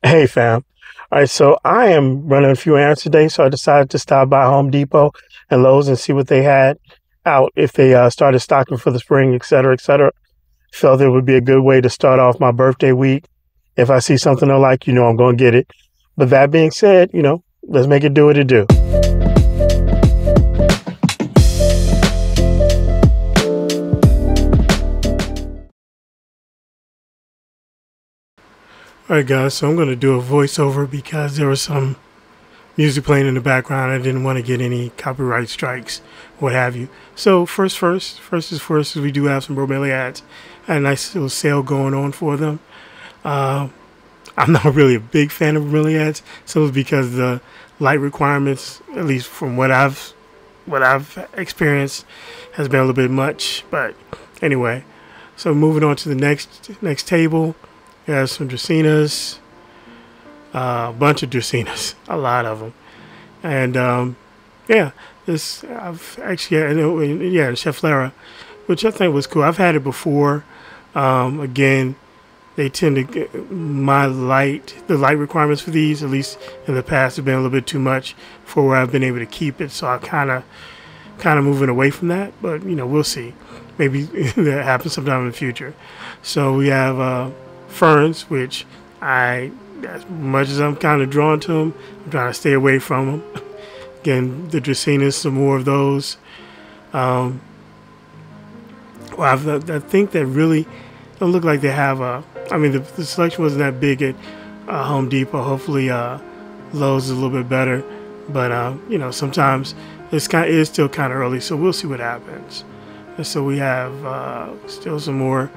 Hey fam. All right, so I am running a few errands today, so I decided to stop by Home Depot and Lowe's and see what they had out if they started stocking for the spring, et cetera, et cetera. Felt it would be a good way to start off my birthday week. If I see something I like, I'm going to get it. But that being said, let's make it do what it do. All right, guys, so I'm going to do a voiceover because there was some music playing in the background. I didn't want to get any copyright strikes, what have you. So first is first, is we do have some bromeliads. Had a nice little sale going on for them. Uh, I'm not really a big fan of bromeliads, so it's because the light requirements, at least from what I've experienced, has been a little bit much. But anyway, so moving on to the next table, we have some dracaenas, a bunch of dracaenas, a lot of them. And yeah, this I've actually yeah, Chef Lara, which I think was cool. I've had it before. Again, they tend to get the light requirements for these, at least in the past, have been a little bit too much for where I've been able to keep it. So I kind of moving away from that. But we'll see. Maybe that happens sometime in the future. So we have ferns, which as much as I'm kind of drawn to them, I'm trying to stay away from them. Again, the dracaenas, some more of those. Well, I think that really don't look like they have a. I mean, the selection wasn't that big at Home Depot. Hopefully, Lowe's is a little bit better. But sometimes it is still kind of early, so we'll see what happens. And so we have still some more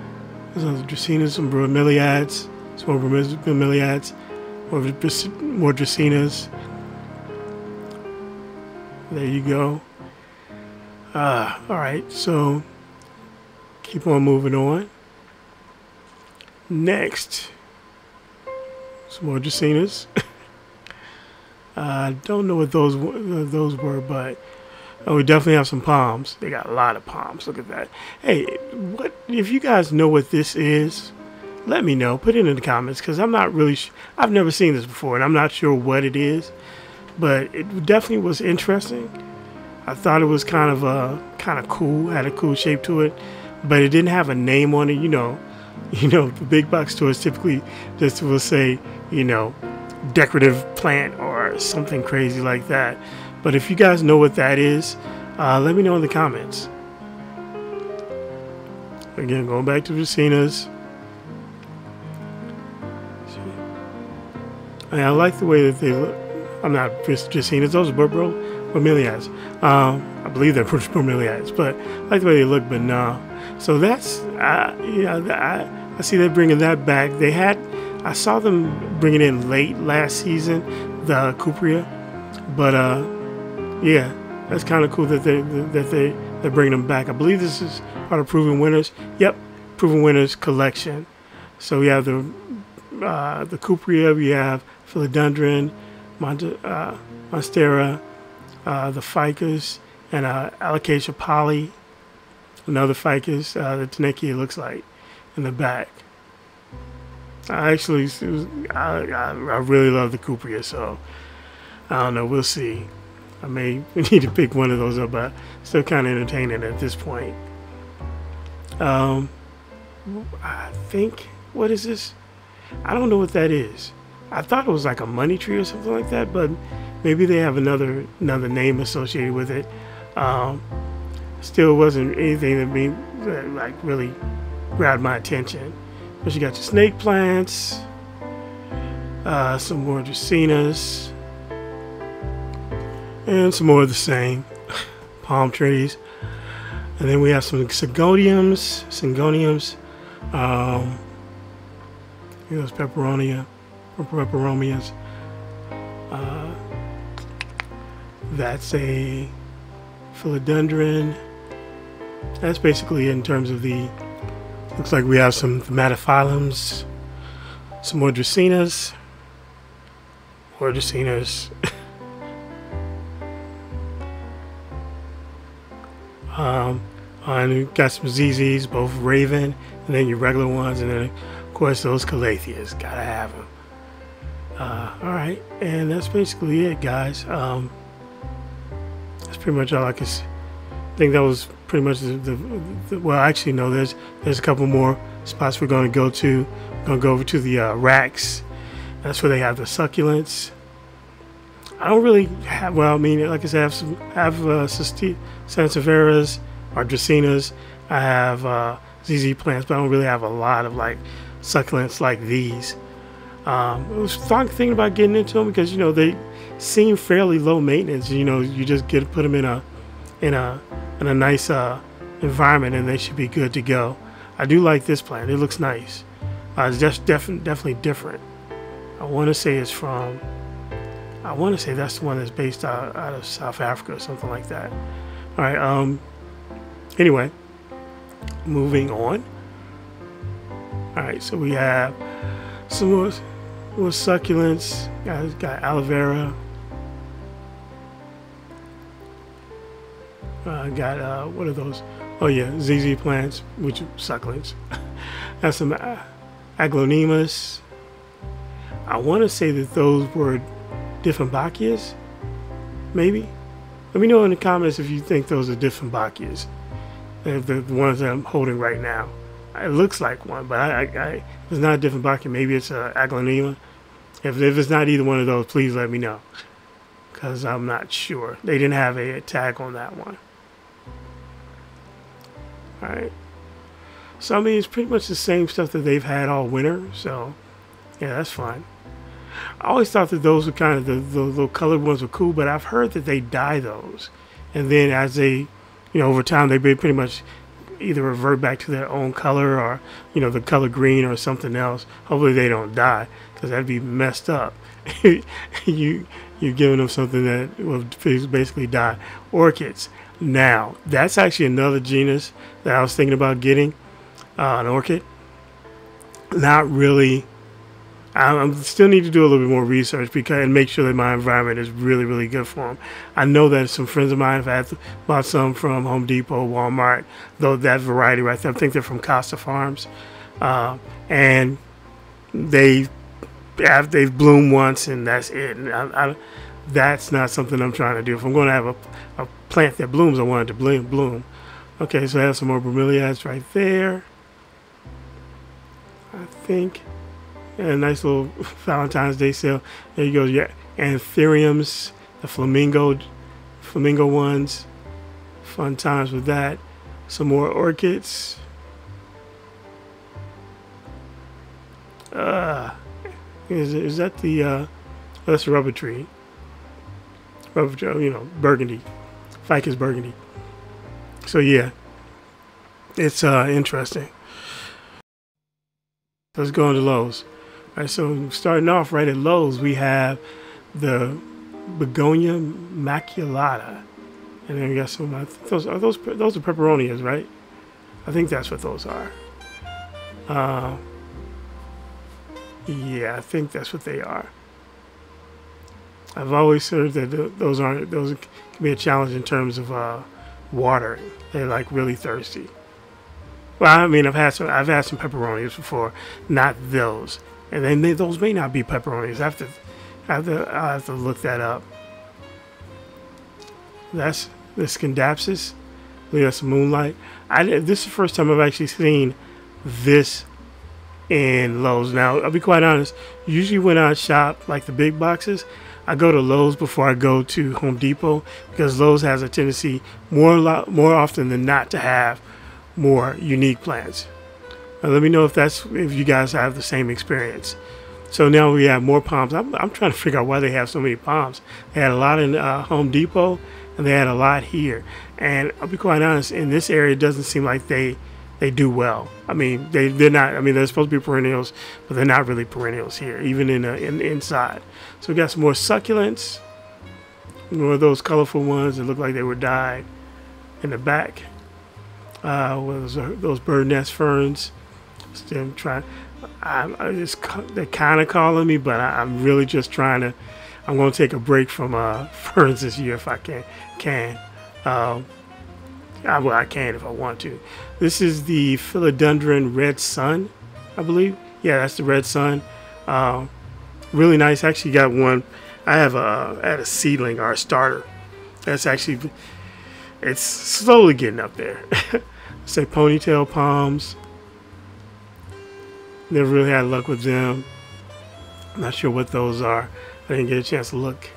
dracaenas, some bromeliads. Some more bromeliads, more dracaenas. There you go. All right, so keep on moving on. Next, some more dracaenas. I don't know what those were, but we definitely have some palms. They got a lot of palms. Look at that. Hey, what if you guys know what this is? Let me know. Put it in the comments because I'm not really. I've never seen this before, and I'm not sure what it is. But it definitely was interesting. I thought it was kind of cool. Had a cool shape to it, but it didn't have a name on it. The big box stores typically just will say, decorative plant or something crazy like that. But if you guys know what that is, let me know in the comments. Again, going back to the dracaenas. I like the way that they look. I'm not just dracaenas; those are bromeliads. I believe they're bromeliads, but I like the way they look. But no, so that's I see they're bringing that back. I saw them bringing in late last season the cupria, but yeah, that's kind of cool that they're bringing them back. I believe this is part of Proven Winners. Yep, Proven Winners collection. So we have the cupria, we have philodendron, monstera, the ficus, and alocasia poly, another ficus, the Taneki, it looks like, in the back. I really love the cupria, so I don't know, we'll see. I may need to pick one of those up, but still kind of entertaining at this point. I think, what is this? I don't know what that is. I thought it was like a money tree or something like that, but maybe they have another name associated with it. Still wasn't anything that really grabbed my attention. But you got your snake plants, some more dracaenas, and some more of the same palm trees. And then we have some syngoniums. Here's peperomias. That's a philodendron. That's basically in terms of the. Looks like we have some thaumatophyllums, some more dracaenas, and we got some ZZs, both Raven, and then your regular ones, and then of course those Calatheas, gotta have them. All right, and that's basically it, guys. That's pretty much all I could. I think that was pretty much the well, actually, no. There's a couple more spots we're going to go to. We're going to go over to the racks. That's where they have the succulents. I don't really have. Well, I mean, like I said, I have sansevieras or dracaenas. I have ZZ plants, but I don't really have a lot of like succulents like these. I was thinking about getting into them because they seem fairly low maintenance. You just put them in a nice environment and they should be good to go. I do like this plant. It looks nice. It's just definitely different. I want to say that's the one that's based out of South Africa or something like that. All right. Anyway, moving on. All right. So we have some more succulents. Got aloe vera. Got what are those? Oh yeah, ZZ plants, which are succulents. Got some aglaonemas. I want to say that those were Dieffenbachias, maybe. Let me know in the comments if you think those are Dieffenbachias. The ones that I'm holding right now. It looks like one, but if it's not a Dieffenbachia, maybe it's a aglaonema. If it's not either one of those, please let me know, because I'm not sure. They didn't have a tag on that one. All right. So I mean, it's pretty much the same stuff that they've had all winter. So yeah, that's fine. I always thought that those were kind of the little colored ones were cool, but I've heard that they dye those, and then as they, over time, they pretty much either revert back to their own color or, the color green or something else. Hopefully they don't die, because that'd be messed up. You're giving them something that will basically die. Orchids. Now, that's actually another genus that I was thinking about getting, an orchid. Not really. I still need to do a little bit more research and make sure that my environment is really, really good for them. I know that some friends of mine have bought some from Home Depot, Walmart, though that variety right there. I think they're from Costa Farms, and they've bloomed once and that's it. And that's not something I'm trying to do. If I'm going to have a plant that blooms, I want it to bloom. Okay, so I have some more bromeliads right there. I think. And a nice little Valentine's Day sale. There you go. Yeah, anthuriums, the flamingo ones. Fun times with that. Some more orchids. Is that the that's a rubber tree. Burgundy, ficus burgundy. So yeah, it's interesting. Let's go into Lowe's. All right, so starting off right at Lowe's, we have the begonia maculata, and then we got some. I think those are peperonias, right? I think that's what those are. Yeah, I think that's what they are. I've always heard that those can be a challenge in terms of watering. They're like really thirsty. Well, I mean, I've had some pepperonis before, not those, and then those may not be pepperonis. I have to look that up. That's the Scindapsus. That's Moonlight. This is the first time I've actually seen this in Lowe's. Now, I'll be quite honest. Usually, when I shop like the big boxes, I go to Lowe's before I go to Home Depot, because Lowe's has a tendency more often than not to have more unique plants. Now, let me know if you guys have the same experience. So now we have more palms. I'm trying to figure out why they have so many palms. They had a lot in Home Depot, and they had a lot here. And I'll be quite honest, in this area, it doesn't seem like they do well. I mean, they're not. I mean, they're supposed to be perennials, but they're not really perennials here, even in inside. So we got some more succulents, more of those colorful ones that look like they were dyed in the back. Those bird nest ferns. Still trying. They're kind of calling me, but I'm really just trying to. I'm going to take a break from ferns this year if I can. I can if I want to. This is the philodendron red sun, I believe. Yeah, that's the red sun. Really nice. Actually got one. I have a seedling or a starter. That's actually, it's slowly getting up there. Say ponytail palms. Never really had luck with them. I'm not sure what those are. I didn't get a chance to look.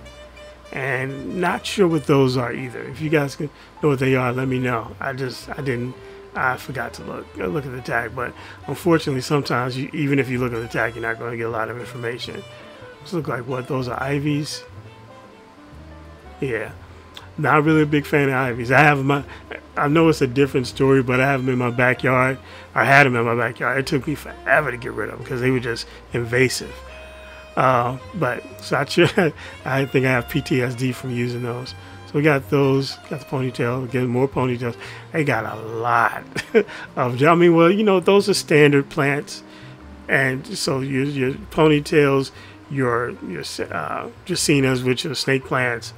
And not sure what those are either. If you guys can know what they are, let me know. I forgot to look at the tag. But unfortunately, sometimes even if you look at the tag, you're not going to get a lot of information. Those look like what? Those are ivies. Yeah, not really a big fan of ivies. I know it's a different story, but I have them in my backyard. I had them in my backyard. It took me forever to get rid of them because they were just invasive. But so I think I have PTSD from using those. So we got those, got the ponytail, getting more ponytails. They got a lot of, I mean, well, those are standard plants. And so your ponytails, your dracaenas, which are snake plants,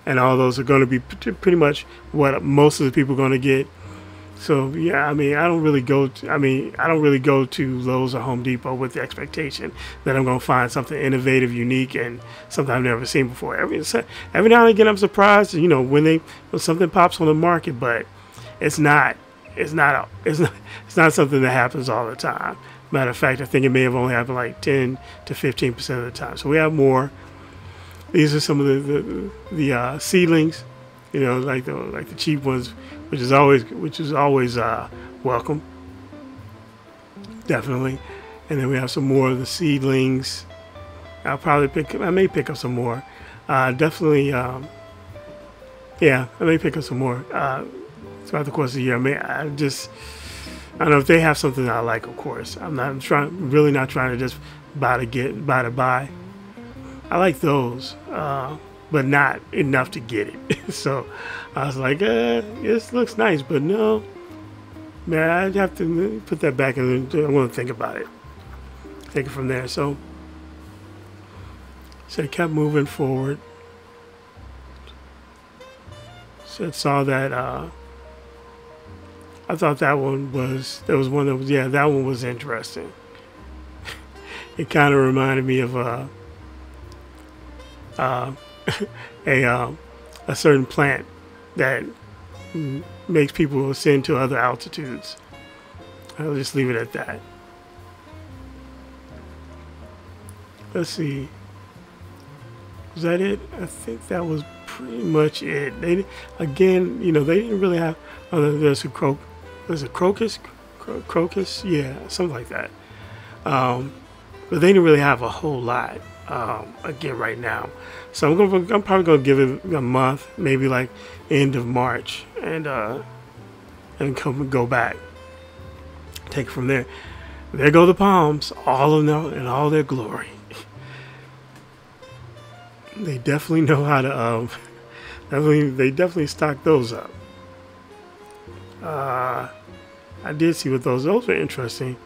and all those are going to be pretty much what most of the people are going to get. So yeah, I mean, I don't really go to Lowe's or Home Depot with the expectation that I'm going to find something innovative, unique, and something I've never seen before. Every now and again, I'm surprised, when something pops on the market, but it's not something that happens all the time. Matter of fact, I think it may have only happened like 10 to 15% of the time. So we have more. These are some of the seedlings, like the cheap ones, which is always welcome, definitely. And then we have some more of the seedlings. I may pick up some more. Definitely, yeah, I may pick up some more throughout the course of the year. I don't know if they have something that I like. Of course, I'm really not trying to just buy to buy. I like those, but not enough to get it. So I was like, this looks nice, but no, man, I'd have to put that back and I want to think about it. Take it from there. So I kept moving forward. So I saw that, I thought that one was interesting. It kind of reminded me of, a certain plant that makes people ascend to other altitudes. I'll just leave it at that. Let's see. Was that it? I think that was pretty much it. They didn't really have. There's a crocus, yeah, something like that. But they didn't really have a whole lot. Again, right now, so I'm probably gonna give it a month, maybe like end of March, and go back, take it from there. There go the palms, all of them in all their glory. They definitely know how to they definitely stock those up. I did see what those were interesting.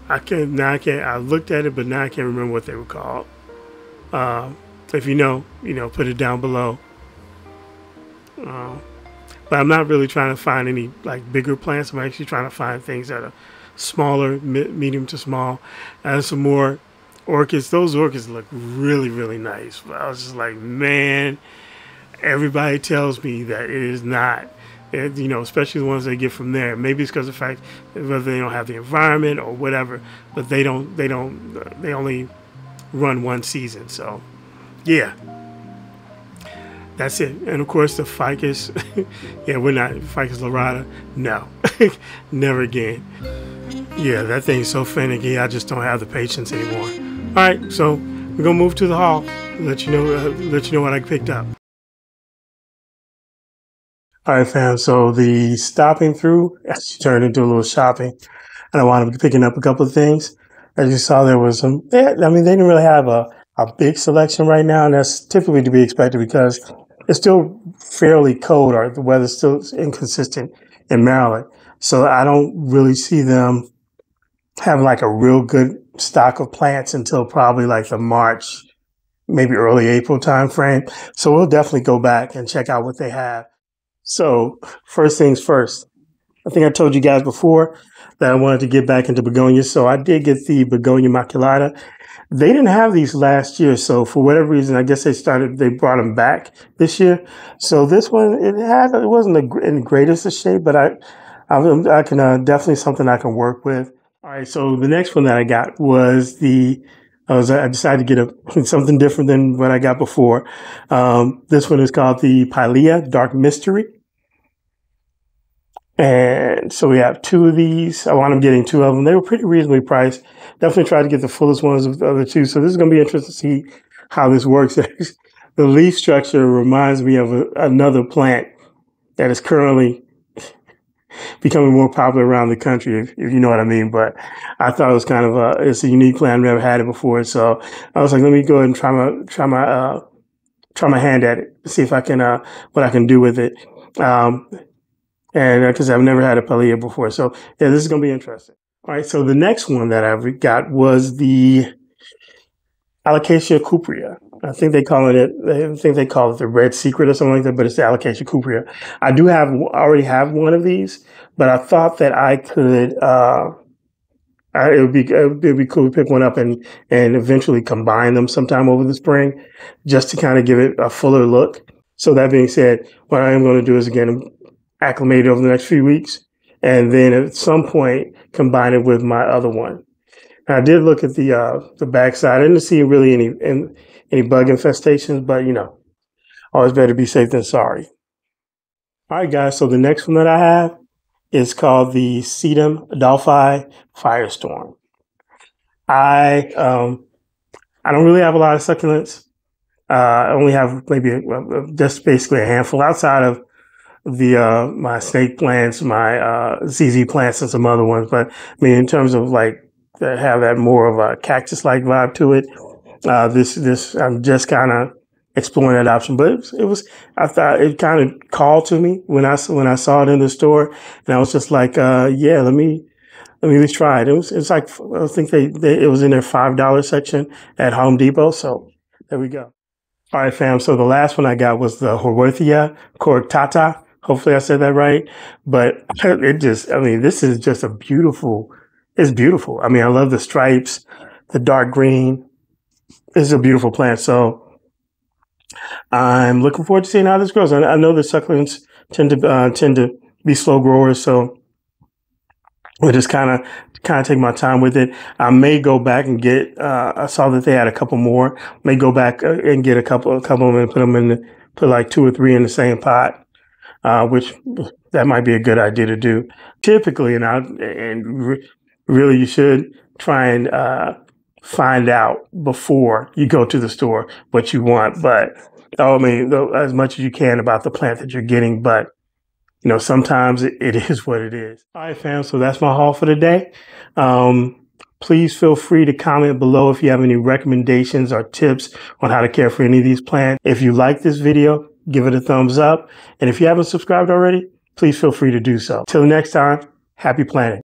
I looked at it, but now I can't remember what they were called. If you know, put it down below. But I'm not really trying to find any like bigger plants. I'm actually trying to find things that are smaller, medium to small. And some more orchids. Those orchids look really, really nice. But I was just like, man, everybody tells me that it is not. Especially the ones they get from there. Maybe it's because of the fact that whether they don't have the environment or whatever, but they only run one season. So, yeah, that's it. And of course, the ficus. Yeah, we're not Ficus lyrata. No, never again. Yeah, that thing's so finicky. I just don't have the patience anymore. All right, so we're gonna move to the haul. Let you know what I picked up. All right, fam. So the stopping through actually turned into a little shopping, and I wound up picking up a couple of things. As you saw, there was some. They didn't really have a big selection right now, and that's typically to be expected because it's still fairly cold, or the weather's still inconsistent in Maryland. So I don't really see them having like a real good stock of plants until probably like the March, maybe early April time frame. So we'll definitely go back and check out what they have. So first things first, I think I told you guys before that I wanted to get back into begonias, so I did get the begonia maculata. They didn't have these last year, so for whatever reason, I guess they brought them back this year. So this one, it wasn't in the greatest of shape, but I can definitely something I can work with. All right, so the next one that I got was I decided to get something different than what I got before. This one is called the Pilea Dark Mystery. And so we have two of these. I wound up getting two of them. They were pretty reasonably priced. Definitely tried to get the fullest ones of the other two. So this is going to be interesting to see how this works. The leaf structure reminds me of another plant that is currently becoming more popular around the country, if you know what I mean. But I thought it was kind of it's a unique plant. I've never had it before. So I was like, let me go ahead and try my hand at it, see if I can, what I can do with it. And because I've never had a Pilea before. So yeah, this is going to be interesting. All right. So the next one that I got was the Alocasia cuprea. I think they call it the Red Secret or something like that, but it's the Alocasia cuprea. I already have one of these, but I thought that I could, it would be cool to pick one up and eventually combine them sometime over the spring just to kind of give it a fuller look. So that being said, what I am going to do is again, acclimate it over the next few weeks, and then at some point combine it with my other one. And I did look at the backside. I didn't see really any bug infestations, but always better be safe than sorry. All right, guys. So the next one that I have is called the Sedum Adelphi Firestorm. I don't really have a lot of succulents. I only have maybe just basically a handful outside of my snake plants, my ZZ plants, and some other ones. But I mean, in terms of like have that more of a cactus-like vibe to it, this I'm just kind of exploring that option. But I thought it kind of called to me when I saw it in the store, and I was just like, yeah, let me at least try it. It's like I think it was in their $5 section at Home Depot. So there we go. All right, fam. So the last one I got was the Horwathia coricata. Hopefully I said that right. But this is just it's beautiful. I mean, I love the stripes, the dark green. This is a beautiful plant. So I'm looking forward to seeing how this grows. I know the succulents tend to be slow growers. So we'll just kind of take my time with it. I may go back and get, I saw that they had a couple more. May go back and get a couple of them and put like 2 or 3 in the same pot. Which that might be a good idea to do. Typically, really you should try and find out before you go to the store what you want. But I mean, as much as you can about the plant that you're getting. But sometimes it is what it is. All right, fam. So that's my haul for today. Please feel free to comment below if you have any recommendations or tips on how to care for any of these plants. If you like this video, give it a thumbs up. And if you haven't subscribed already, please feel free to do so. Till next time, happy planting.